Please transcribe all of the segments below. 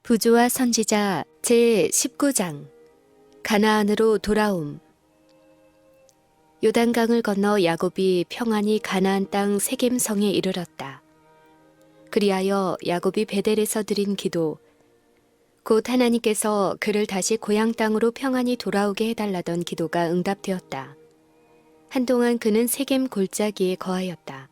부조와 선지자 제19장 가나안으로 돌아옴. 요단강을 건너 야곱이 평안히 가나안 땅 세겜성에 이르렀다. 그리하여 야곱이 베델에서 드린 기도, 곧 하나님께서 그를 다시 고향 땅으로 평안히 돌아오게 해달라던 기도가 응답되었다. 한동안 그는 세겜 골짜기에 거하였다.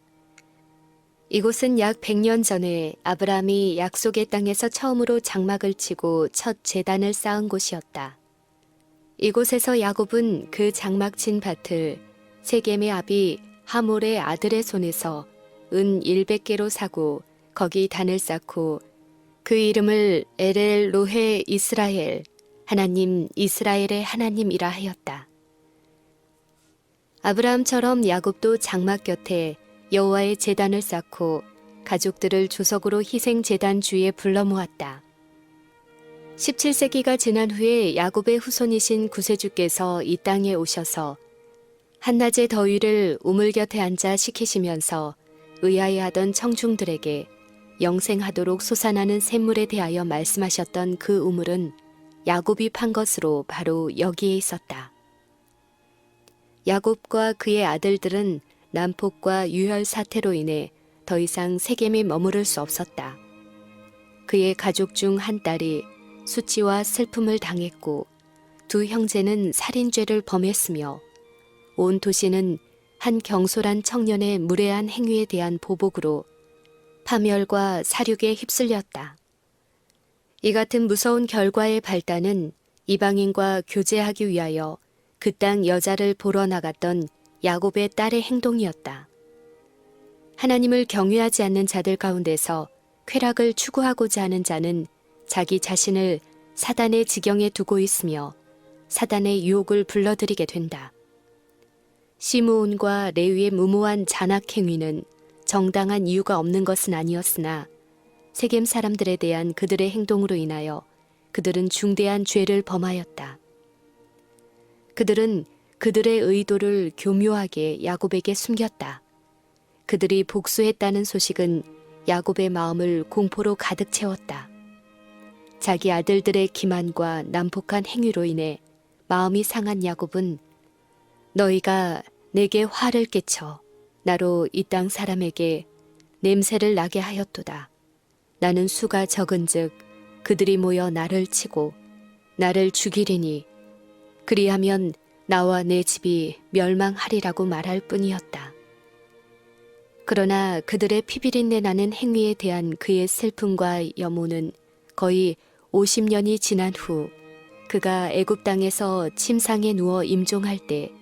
이곳은 약 100년 전에 아브라함이 약속의 땅에서 처음으로 장막을 치고 첫 제단을 쌓은 곳이었다. 이곳에서 야곱은 그 장막 친 밭을 세겜의 아비 하몰의 아들의 손에서 은 100개로 사고 거기 단을 쌓고 그 이름을 에렐 로헤 이스라엘, 하나님 이스라엘의 하나님이라 하였다. 아브라함처럼 야곱도 장막 곁에 여호와의 제단을 쌓고 가족들을 조석으로 희생 제단 주위에 불러 모았다. 17세기가 지난 후에 야곱의 후손이신 구세주께서 이 땅에 오셔서 한낮의 더위를 우물 곁에 앉아 식히시면서 의아해하던 청중들에게 영생하도록 솟아나는 샘물에 대하여 말씀하셨던 그 우물은 야곱이 판 것으로 바로 여기에 있었다. 야곱과 그의 아들들은 난폭과 유혈 사태로 인해 더 이상 세겜에 머무를 수 없었다. 그의 가족 중 한 딸이 수치와 슬픔을 당했고 두 형제는 살인죄를 범했으며 온 도시는 한 경솔한 청년의 무례한 행위에 대한 보복으로 파멸과 사륙에 휩쓸렸다. 이 같은 무서운 결과의 발단은 이방인과 교제하기 위하여 그 땅 여자를 보러 나갔던 야곱의 딸의 행동이었다. 하나님을 경외하지 않는 자들 가운데서 쾌락을 추구하고자 하는 자는 자기 자신을 사단의 지경에 두고 있으며 사단의 유혹을 불러들이게 된다. 시므온과 레위의 무모한 잔악 행위는 정당한 이유가 없는 것은 아니었으나 세겜 사람들에 대한 그들의 행동으로 인하여 그들은 중대한 죄를 범하였다. 그들은 그들의 의도를 교묘하게 야곱에게 숨겼다. 그들이 복수했다는 소식은 야곱의 마음을 공포로 가득 채웠다. 자기 아들들의 기만과 난폭한 행위로 인해 마음이 상한 야곱은 너희가 내게 화를 끼쳐 나로 이 땅 사람에게 냄새를 나게 하였도다. 나는 수가 적은즉 그들이 모여 나를 치고 나를 죽이리니 그리하면 나와 내 집이 멸망하리라고 말할 뿐이었다. 그러나 그들의 피비린내 나는 행위에 대한 그의 슬픔과 염오는 거의 50년이 지난 후 그가 애굽 땅에서 침상에 누워 임종할 때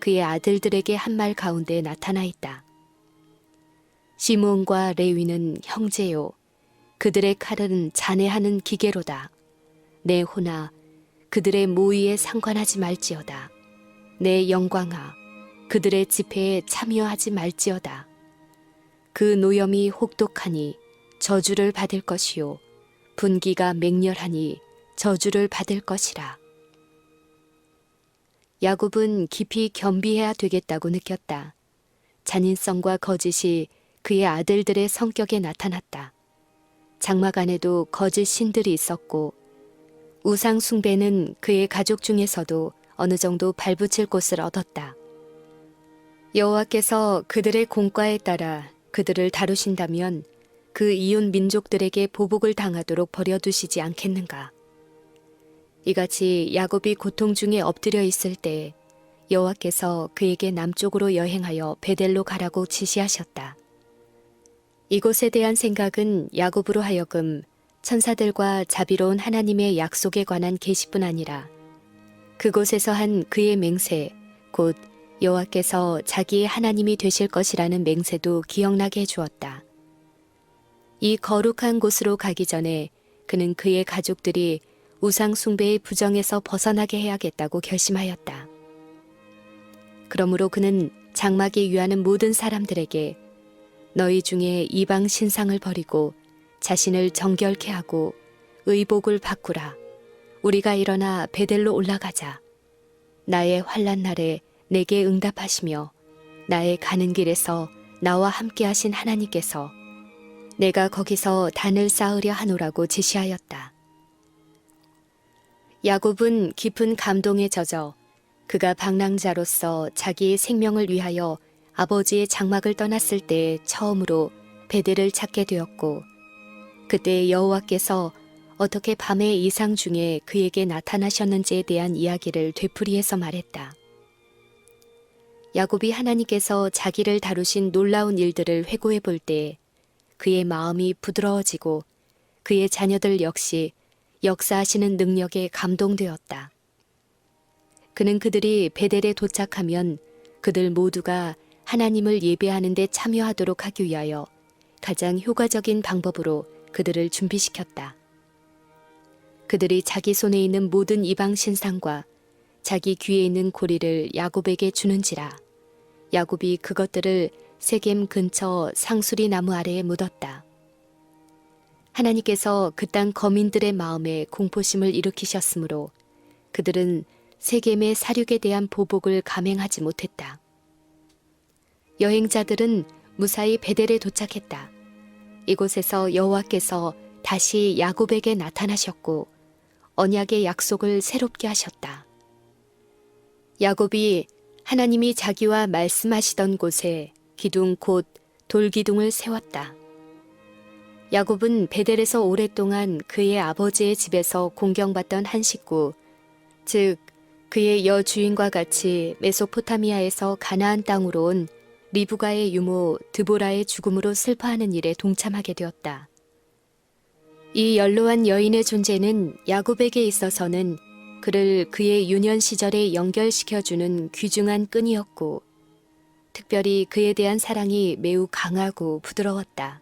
그의 아들들에게 한 말 가운데 나타나 있다. 시므온과 레위는 형제요. 그들의 칼은 잔해하는 기계로다. 내 호나 그들의 모의에 상관하지 말지어다. 내 영광아 그들의 집회에 참여하지 말지어다. 그 노염이 혹독하니 저주를 받을 것이요 분기가 맹렬하니 저주를 받을 것이라. 야곱은 깊이 겸비해야 되겠다고 느꼈다. 잔인성과 거짓이 그의 아들들의 성격에 나타났다. 장막 안에도 거짓 신들이 있었고 우상 숭배는 그의 가족 중에서도 어느 정도 발붙일 곳을 얻었다. 여호와께서 그들의 공과에 따라 그들을 다루신다면 그 이웃 민족들에게 보복을 당하도록 버려두시지 않겠는가. 이같이 야곱이 고통 중에 엎드려 있을 때 여호와께서 그에게 남쪽으로 여행하여 베델로 가라고 지시하셨다. 이곳에 대한 생각은 야곱으로 하여금 천사들과 자비로운 하나님의 약속에 관한 계시뿐 아니라 그곳에서 한 그의 맹세, 곧 여호와께서 자기의 하나님이 되실 것이라는 맹세도 기억나게 해주었다. 이 거룩한 곳으로 가기 전에 그는 그의 가족들이 우상 숭배의 부정에서 벗어나게 해야겠다고 결심하였다. 그러므로 그는 장막에 유하는 모든 사람들에게 너희 중에 이방 신상을 버리고 자신을 정결케 하고 의복을 바꾸라. 우리가 일어나 베델로 올라가자. 나의 환난 날에 내게 응답하시며 나의 가는 길에서 나와 함께 하신 하나님께서 내가 거기서 단을 쌓으려 하노라고 지시하였다. 야곱은 깊은 감동에 젖어 그가 방랑자로서 자기의 생명을 위하여 아버지의 장막을 떠났을 때 처음으로 베델을 찾게 되었고, 그때 여호와께서 어떻게 밤의 이상 중에 그에게 나타나셨는지에 대한 이야기를 되풀이해서 말했다. 야곱이 하나님께서 자기를 다루신 놀라운 일들을 회고해 볼 때 그의 마음이 부드러워지고 그의 자녀들 역시 역사하시는 능력에 감동되었다. 그는 그들이 베델에 도착하면 그들 모두가 하나님을 예배하는 데 참여하도록 하기 위하여 가장 효과적인 방법으로 그들을 준비시켰다. 그들이 자기 손에 있는 모든 이방 신상과 자기 귀에 있는 고리를 야곱에게 주는지라 야곱이 그것들을 세겜 근처 상수리 나무 아래에 묻었다. 하나님께서 그 땅 거민들의 마음에 공포심을 일으키셨으므로 그들은 세겜의 사륙에 대한 보복을 감행하지 못했다. 여행자들은 무사히 베델에 도착했다. 이곳에서 여호와께서 다시 야곱에게 나타나셨고 언약의 약속을 새롭게 하셨다. 야곱이 하나님이 자기와 말씀하시던 곳에 기둥 곧 돌기둥을 세웠다. 야곱은 베델에서 오랫동안 그의 아버지의 집에서 공경받던 한 식구, 즉 그의 여주인과 같이 메소포타미아에서 가나안 땅으로 온 리브가의 유모 드보라의 죽음으로 슬퍼하는 일에 동참하게 되었다. 이 연로한 여인의 존재는 야곱에게 있어서는 그를 그의 유년 시절에 연결시켜주는 귀중한 끈이었고, 특별히 그에 대한 사랑이 매우 강하고 부드러웠다.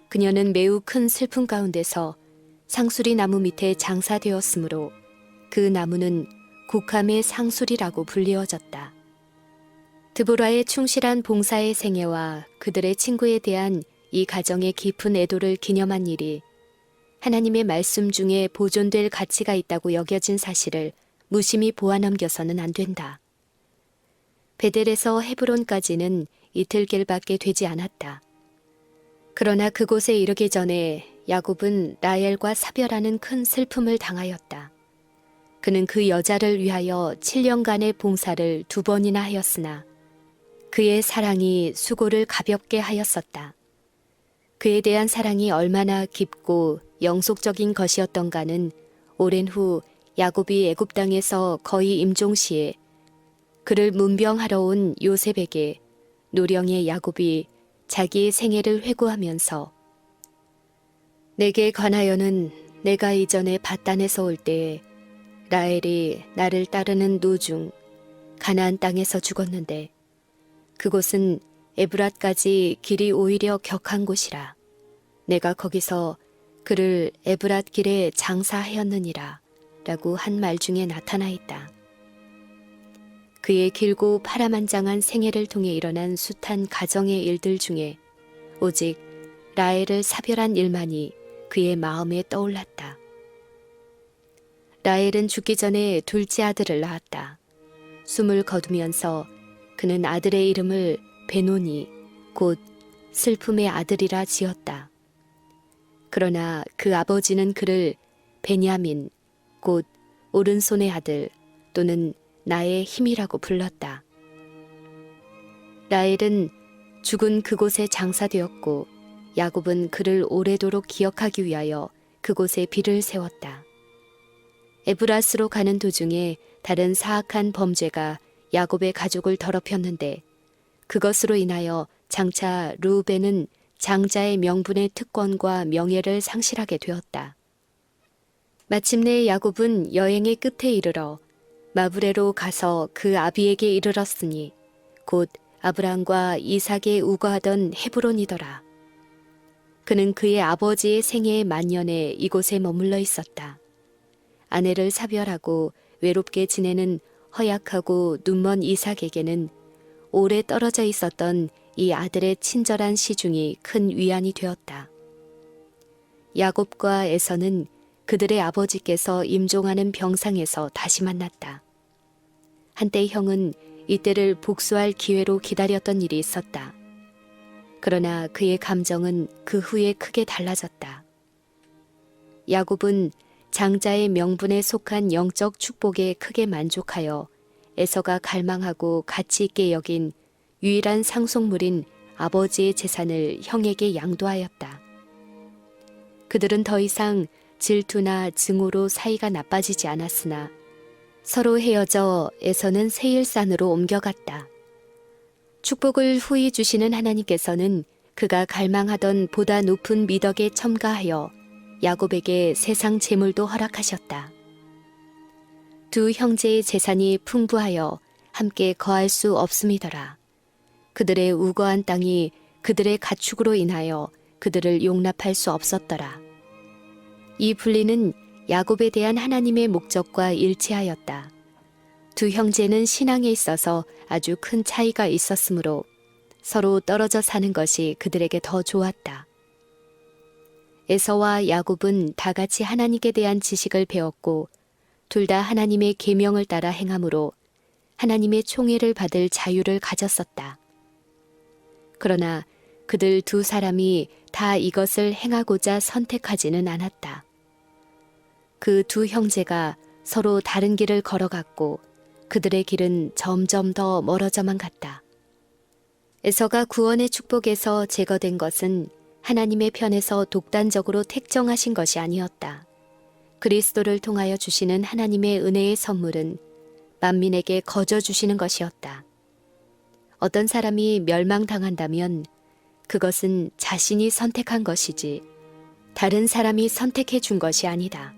그녀는 매우 큰 슬픔 가운데서 상수리 나무 밑에 장사되었으므로 그 나무는 곡함의 상수리라고 불리워졌다. 드보라의 충실한 봉사의 생애와 그들의 친구에 대한 이 가정의 깊은 애도를 기념한 일이 하나님의 말씀 중에 보존될 가치가 있다고 여겨진 사실을 무심히 보아넘겨서는 안 된다. 베델에서 헤브론까지는 이틀길밖에 되지 않았다. 그러나 그곳에 이르기 전에 야곱은 라헬과 사별하는 큰 슬픔을 당하였다. 그는 그 여자를 위하여 7년간의 봉사를 2번이나 하였으나 그의 사랑이 수고를 가볍게 하였었다. 그에 대한 사랑이 얼마나 깊고 영속적인 것이었던가는 오랜 후 야곱이 애굽 땅에서 거의 임종시에 그를 문병하러 온 요셉에게 노령의 야곱이 자기의 생애를 회고하면서 내게 관하여는 내가 이전에 밧단에서 올 때에 라헬이 나를 따르는 노중 가나안 땅에서 죽었는데 그곳은 에브랏까지 길이 오히려 격한 곳이라 내가 거기서 그를 에브랏 길에 장사하였느니라 라고 한 말 중에 나타나 있다. 그의 길고 파란만장한 생애를 통해 일어난 숱한 가정의 일들 중에 오직 라헬을 사별한 일만이 그의 마음에 떠올랐다. 라헬은 죽기 전에 둘째 아들을 낳았다. 숨을 거두면서 그는 아들의 이름을 베노니 곧 슬픔의 아들이라 지었다. 그러나 그 아버지는 그를 베냐민 곧 오른손의 아들 또는 나의 힘이라고 불렀다. 라헬은 죽은 그곳에 장사되었고 야곱은 그를 오래도록 기억하기 위하여 그곳에 비를 세웠다. 에브라스로 가는 도중에 다른 사악한 범죄가 야곱의 가족을 더럽혔는데 그것으로 인하여 장차 르우벤은 장자의 명분의 특권과 명예를 상실하게 되었다. 마침내 야곱은 여행의 끝에 이르러 마브레로 가서 그 아비에게 이르렀으니 곧 아브람과 이삭에 우거하던 헤브론이더라. 그는 그의 아버지의 생애의 만년에 이곳에 머물러 있었다. 아내를 사별하고 외롭게 지내는 허약하고 눈먼 이삭에게는 오래 떨어져 있었던 이 아들의 친절한 시중이 큰 위안이 되었다. 야곱과 에서는 그들의 아버지께서 임종하는 병상에서 다시 만났다. 한때 형은 이때를 복수할 기회로 기다렸던 일이 있었다. 그러나 그의 감정은 그 후에 크게 달라졌다. 야곱은 장자의 명분에 속한 영적 축복에 크게 만족하여 에서가 갈망하고 가치 있게 여긴 유일한 상속물인 아버지의 재산을 형에게 양도하였다. 그들은 더 이상 질투나 증오로 사이가 나빠지지 않았으나 서로 헤어져 에서는 세일산으로 옮겨갔다. 축복을 후히 주시는 하나님께서는 그가 갈망하던 보다 높은 미덕에 첨가하여 야곱에게 세상 재물도 허락하셨다. 두 형제의 재산이 풍부하여 함께 거할 수 없음이더라. 그들의 우거한 땅이 그들의 가축으로 인하여 그들을 용납할 수 없었더라. 이 분리는 야곱에 대한 하나님의 목적과 일치하였다. 두 형제는 신앙에 있어서 아주 큰 차이가 있었으므로 서로 떨어져 사는 것이 그들에게 더 좋았다. 에서와 야곱은 다 같이 하나님께 대한 지식을 배웠고 둘 다 하나님의 계명을 따라 행함으로 하나님의 총애를 받을 자유를 가졌었다. 그러나 그들 두 사람이 다 이것을 행하고자 선택하지는 않았다. 그 두 형제가 서로 다른 길을 걸어갔고 그들의 길은 점점 더 멀어져만 갔다. 에서가 구원의 축복에서 제거된 것은 하나님의 편에서 독단적으로 택정하신 것이 아니었다. 그리스도를 통하여 주시는 하나님의 은혜의 선물은 만민에게 거저 주시는 것이었다. 어떤 사람이 멸망당한다면 그것은 자신이 선택한 것이지 다른 사람이 선택해 준 것이 아니다.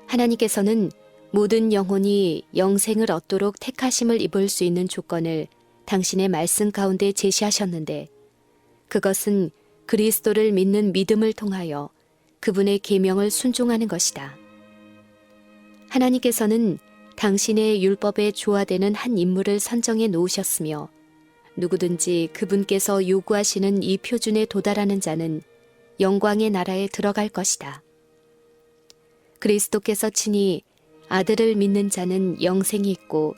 하나님께서는 모든 영혼이 영생을 얻도록 택하심을 입을 수 있는 조건을 당신의 말씀 가운데 제시하셨는데 그것은 그리스도를 믿는 믿음을 통하여 그분의 계명을 순종하는 것이다. 하나님께서는 당신의 율법에 조화되는 한 인물을 선정해 놓으셨으며 누구든지 그분께서 요구하시는 이 표준에 도달하는 자는 영광의 나라에 들어갈 것이다. 그리스도께서 친히 아들을 믿는 자는 영생이 있고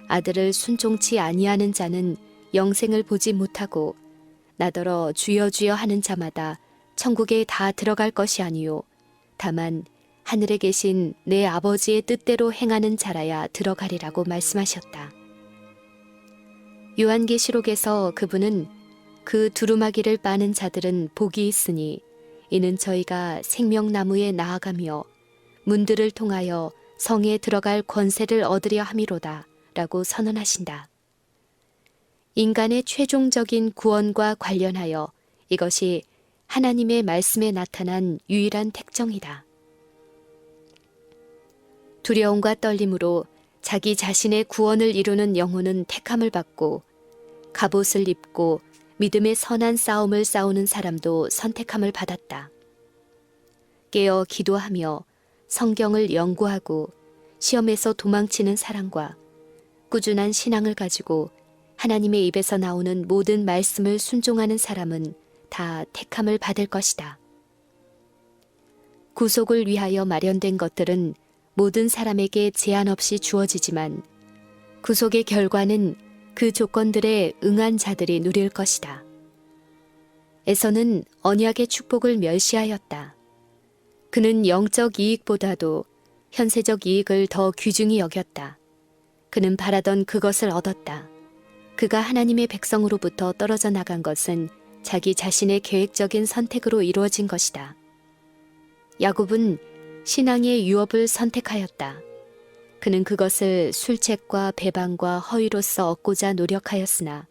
아들을 순종치 아니하는 자는 영생을 보지 못하고 나더러 주여 주여 하는 자마다 천국에 다 들어갈 것이 아니요 다만 하늘에 계신 내 아버지의 뜻대로 행하는 자라야 들어가리라고 말씀하셨다. 요한계시록에서 그분은 그 두루마기를 빠는 자들은 복이 있으니 이는 저희가 생명나무에 나아가며 문들을 통하여 성에 들어갈 권세를 얻으려 함이로다 라고 선언하신다. 인간의 최종적인 구원과 관련하여 이것이 하나님의 말씀에 나타난 유일한 특정이다. 두려움과 떨림으로 자기 자신의 구원을 이루는 영혼은 택함을 받고 갑옷을 입고 믿음의 선한 싸움을 싸우는 사람도 선택함을 받았다. 깨어 기도하며 성경을 연구하고 시험에서 도망치는 사람과 꾸준한 신앙을 가지고 하나님의 입에서 나오는 모든 말씀을 순종하는 사람은 다 택함을 받을 것이다. 구속을 위하여 마련된 것들은 모든 사람에게 제한 없이 주어지지만 구속의 결과는 그 조건들에 응한 자들이 누릴 것이다. 에서는 언약의 축복을 멸시하였다. 그는 영적 이익보다도 현세적 이익을 더 귀중히 여겼다. 그는 바라던 그것을 얻었다. 그가 하나님의 백성으로부터 떨어져 나간 것은 자기 자신의 계획적인 선택으로 이루어진 것이다. 야곱은 신앙의 유업을 선택하였다. 그는 그것을 술책과 배반과 허위로서 얻고자 노력하였으나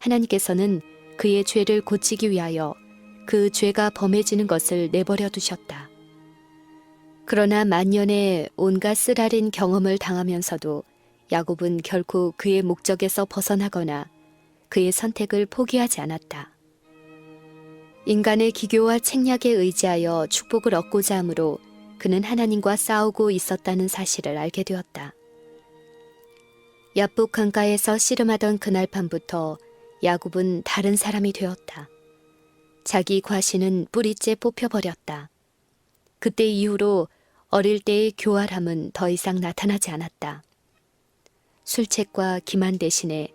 하나님께서는 그의 죄를 고치기 위하여 그 죄가 범해지는 것을 내버려 두셨다. 그러나 만년의 온갖 쓰라린 경험을 당하면서도 야곱은 결코 그의 목적에서 벗어나거나 그의 선택을 포기하지 않았다. 인간의 기교와 책략에 의지하여 축복을 얻고자 하므로 그는 하나님과 싸우고 있었다는 사실을 알게 되었다. 야복 강가에서 씨름하던 그날 밤부터 야곱은 다른 사람이 되었다. 자기 과신은 뿌리째 뽑혀버렸다. 그때 이후로 어릴 때의 교활함은 더 이상 나타나지 않았다. 술책과 기만 대신에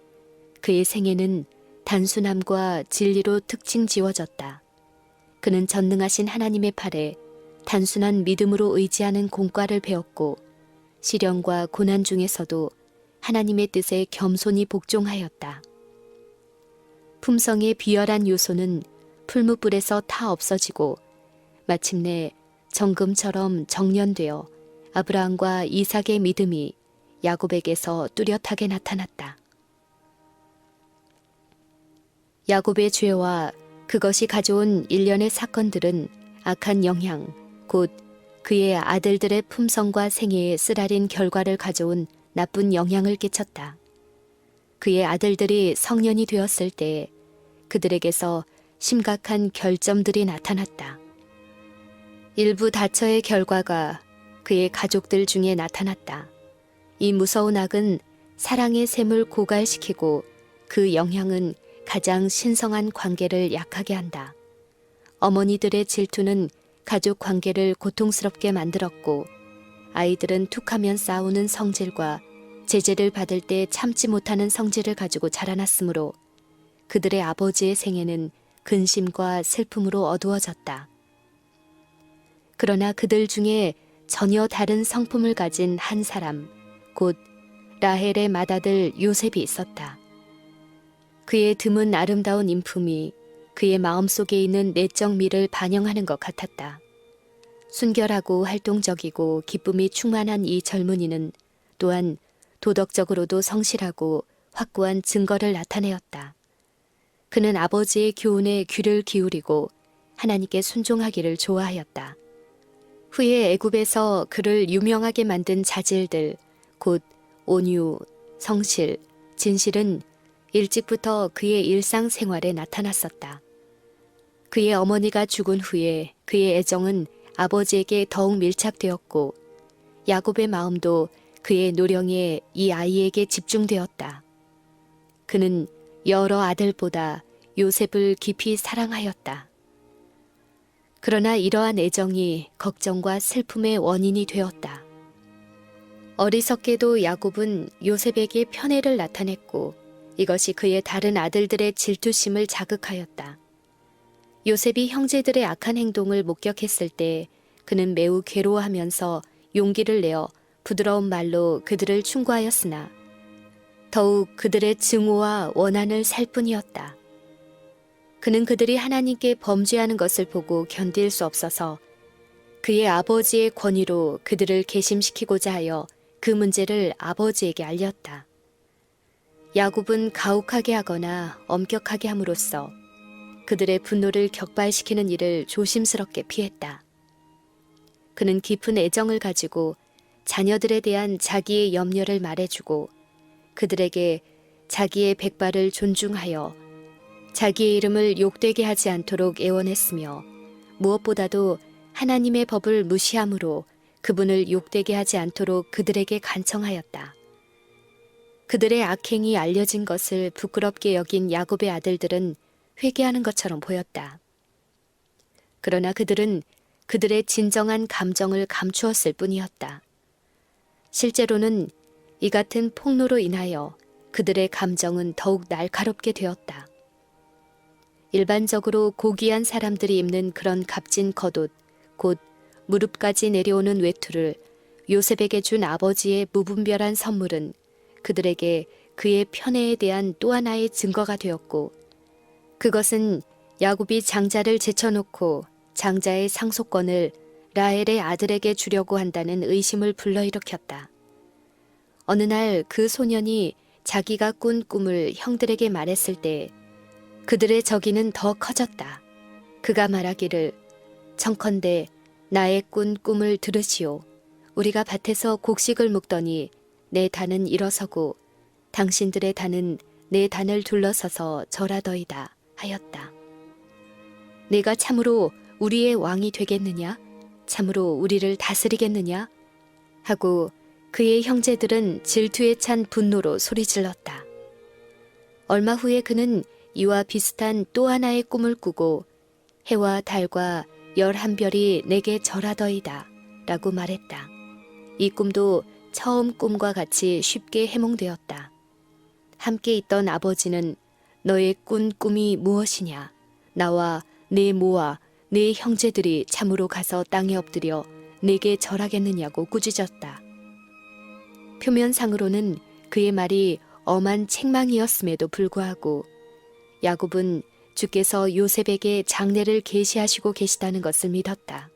그의 생애는 단순함과 진리로 특징 지워졌다. 그는 전능하신 하나님의 팔에 단순한 믿음으로 의지하는 공과를 배웠고 시련과 고난 중에서도 하나님의 뜻에 겸손히 복종하였다. 품성의 비열한 요소는 풀무불에서 타 없어지고 마침내 정금처럼 정련되어 아브라함과 이삭의 믿음이 야곱에게서 뚜렷하게 나타났다. 야곱의 죄와 그것이 가져온 일련의 사건들은 악한 영향, 곧 그의 아들들의 품성과 생애에 쓰라린 결과를 가져온 나쁜 영향을 끼쳤다. 그의 아들들이 성년이 되었을 때 그들에게서 심각한 결점들이 나타났다. 일부 다처의 결과가 그의 가족들 중에 나타났다. 이 무서운 악은 사랑의 샘을 고갈시키고 그 영향은 가장 신성한 관계를 약하게 한다. 어머니들의 질투는 가족 관계를 고통스럽게 만들었고 아이들은 툭하면 싸우는 성질과 제재를 받을 때 참지 못하는 성질을 가지고 자라났으므로 그들의 아버지의 생애는 근심과 슬픔으로 어두워졌다. 그러나 그들 중에 전혀 다른 성품을 가진 한 사람, 곧 라헬의 맏아들 요셉이 있었다. 그의 드문 아름다운 인품이 그의 마음속에 있는 내적 미를 반영하는 것 같았다. 순결하고 활동적이고 기쁨이 충만한 이 젊은이는 또한 도덕적으로도 성실하고 확고한 증거를 나타내었다. 그는 아버지의 교훈에 귀를 기울이고 하나님께 순종하기를 좋아하였다. 후에 애굽에서 그를 유명하게 만든 자질들, 곧 온유, 성실, 진실은 일찍부터 그의 일상생활에 나타났었다. 그의 어머니가 죽은 후에 그의 애정은 아버지에게 더욱 밀착되었고 야곱의 마음도 그의 노령에 이 아이에게 집중되었다. 그는 여러 아들보다 요셉을 깊이 사랑하였다. 그러나 이러한 애정이 걱정과 슬픔의 원인이 되었다. 어리석게도 야곱은 요셉에게 편애를 나타냈고 이것이 그의 다른 아들들의 질투심을 자극하였다. 요셉이 형제들의 악한 행동을 목격했을 때 그는 매우 괴로워하면서 용기를 내어 부드러운 말로 그들을 충고하였으나 더욱 그들의 증오와 원한을 살 뿐이었다. 그는 그들이 하나님께 범죄하는 것을 보고 견딜 수 없어서 그의 아버지의 권위로 그들을 괘씸시키고자 하여 그 문제를 아버지에게 알렸다. 야곱은 가혹하게 하거나 엄격하게 함으로써 그들의 분노를 격발시키는 일을 조심스럽게 피했다. 그는 깊은 애정을 가지고 자녀들에 대한 자기의 염려를 말해주고 그들에게 자기의 백발을 존중하여 자기의 이름을 욕되게 하지 않도록 애원했으며 무엇보다도 하나님의 법을 무시함으로 그분을 욕되게 하지 않도록 그들에게 간청하였다. 그들의 악행이 알려진 것을 부끄럽게 여긴 야곱의 아들들은 회개하는 것처럼 보였다. 그러나 그들은 그들의 진정한 감정을 감추었을 뿐이었다. 실제로는 이 같은 폭로로 인하여 그들의 감정은 더욱 날카롭게 되었다. 일반적으로 고귀한 사람들이 입는 그런 값진 겉옷, 곧 무릎까지 내려오는 외투를 요셉에게 준 아버지의 무분별한 선물은 그들에게 그의 편애에 대한 또 하나의 증거가 되었고 그것은 야곱이 장자를 제쳐놓고 장자의 상속권을 라헬의 아들에게 주려고 한다는 의심을 불러일으켰다. 어느 날 그 소년이 자기가 꾼 꿈을 형들에게 말했을 때 그들의 적의는 더 커졌다. 그가 말하기를 청컨대 나의 꾼 꿈을 들으시오. 우리가 밭에서 곡식을 묵더니 내 단은 일어서고 당신들의 단은 내 단을 둘러서서 절하더이다 하였다. 내가 참으로 우리의 왕이 되겠느냐? 참으로 우리를 다스리겠느냐? 하고 그의 형제들은 질투에 찬 분노로 소리질렀다. 얼마 후에 그는 이와 비슷한 또 하나의 꿈을 꾸고 해와 달과 11별이 내게 절하더이다 라고 말했다. 이 꿈도 처음 꿈과 같이 쉽게 해몽되었다. 함께 있던 아버지는 너의 꾼 꿈이 무엇이냐? 나와 내 모와 네 형제들이 참으로 가서 땅에 엎드려 내게 절하겠느냐고 꾸짖었다. 표면상으로는 그의 말이 엄한 책망이었음에도 불구하고 야곱은 주께서 요셉에게 장래를 계시하시고 계시다는 것을 믿었다.